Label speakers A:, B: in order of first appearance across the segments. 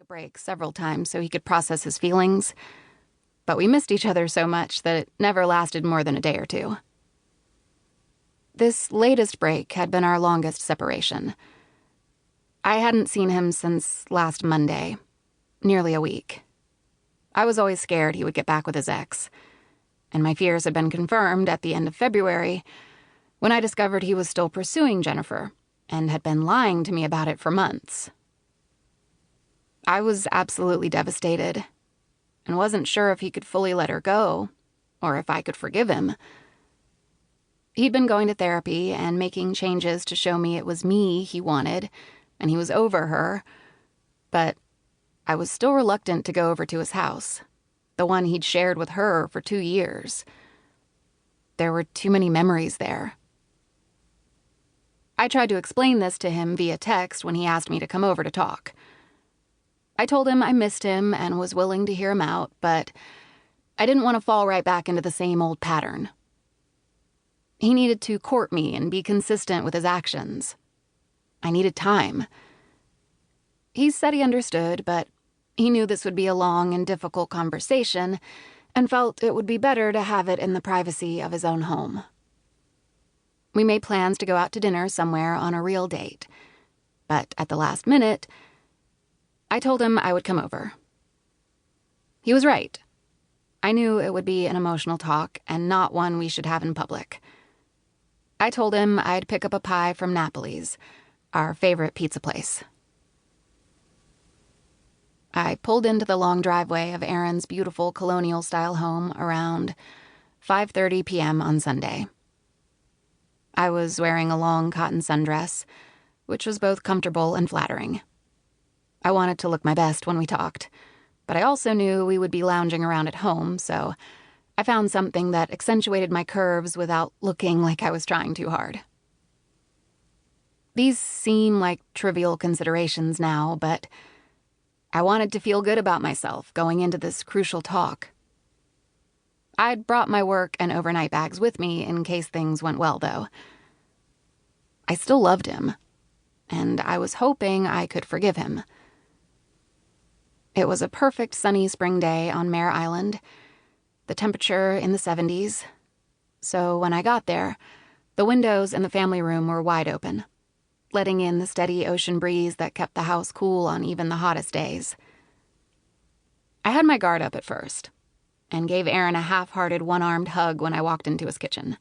A: break several times so he could process his feelings, but we missed each other so much that it never lasted more than a day or two. This latest break had been our longest separation. I hadn't seen him since last Monday, nearly a week. I was always scared he would get back with his ex, and my fears had been confirmed at the end of February when I discovered he was still pursuing Jennifer and had been lying to me about it for months. I was absolutely devastated and wasn't sure if he could fully let her go or if I could forgive him. He'd been going to therapy and making changes to show me it was me he wanted and he was over her, but I was still reluctant to go over to his house, the one he'd shared with her for 2 years. There were too many memories there. I tried to explain this to him via text when he asked me to come over to talk. I told him I missed him and was willing to hear him out, but I didn't want to fall right back into the same old pattern. He needed to court me and be consistent with his actions. I needed time. He said he understood, but he knew this would be a long and difficult conversation and felt it would be better to have it in the privacy of his own home. We made plans to go out to dinner somewhere on a real date, but at the last minute, I told him I would come over. He was right. I knew it would be an emotional talk and not one we should have in public. I told him I'd pick up a pie from Napoli's, our favorite pizza place. I pulled into the long driveway of Aaron's beautiful colonial-style home around 5:30 p.m. on Sunday. I was wearing a long cotton sundress, which was both comfortable and flattering. I wanted to look my best when we talked, but I also knew we would be lounging around at home, so I found something that accentuated my curves without looking like I was trying too hard. These seem like trivial considerations now, but I wanted to feel good about myself going into this crucial talk. I'd brought my work and overnight bags with me in case things went well, though. I still loved him, and I was hoping I could forgive him. It was a perfect sunny spring day on Mare Island, the temperature in the 70s. So when I got there, the windows in the family room were wide open, letting in the steady ocean breeze that kept the house cool on even the hottest days. I had my guard up at first, and gave Aaron a half-hearted one-armed hug when I walked into his kitchen.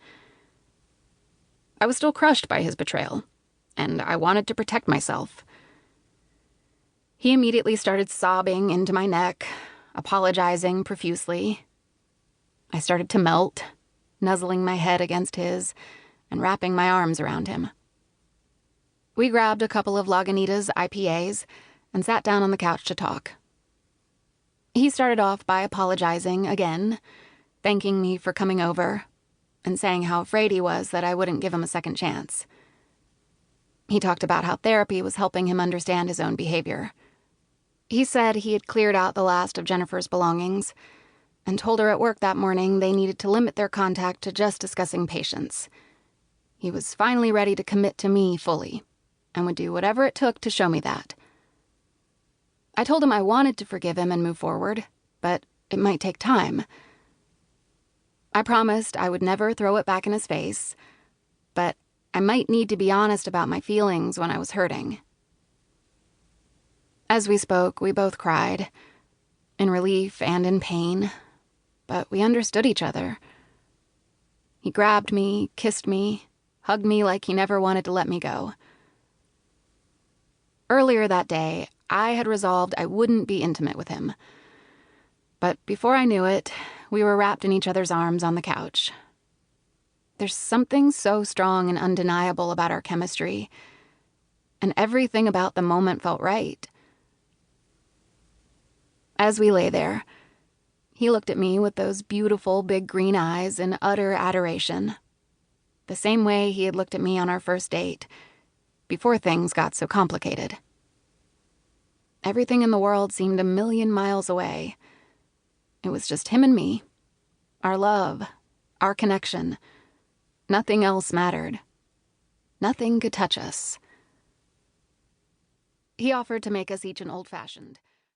A: I was still crushed by his betrayal, and I wanted to protect myself. He immediately started sobbing into my neck, apologizing profusely. I started to melt, nuzzling my head against his and wrapping my arms around him. We grabbed a couple of Lagunitas IPAs and sat down on the couch to talk. He started off by apologizing again, thanking me for coming over, and saying how afraid he was that I wouldn't give him a second chance. He talked about how therapy was helping him understand his own behavior. He said he had cleared out the last of Jennifer's belongings and told her at work that morning they needed to limit their contact to just discussing patients. He was finally ready to commit to me fully and would do whatever it took to show me that. I told him I wanted to forgive him and move forward, but it might take time. I promised I would never throw it back in his face, but I might need to be honest about my feelings when I was hurting. As we spoke, we both cried, in relief and in pain, but we understood each other. He grabbed me, kissed me, hugged me like he never wanted to let me go. Earlier that day, I had resolved I wouldn't be intimate with him. But before I knew it, we were wrapped in each other's arms on the couch. There's something so strong and undeniable about our chemistry, and everything about the moment felt right. As we lay there, he looked at me with those beautiful big green eyes in utter adoration, the same way he had looked at me on our first date, before things got so complicated. Everything in the world seemed a million miles away. It was just him and me, our love, our connection. Nothing else mattered. Nothing could touch us. He offered to make us each an old-fashioned.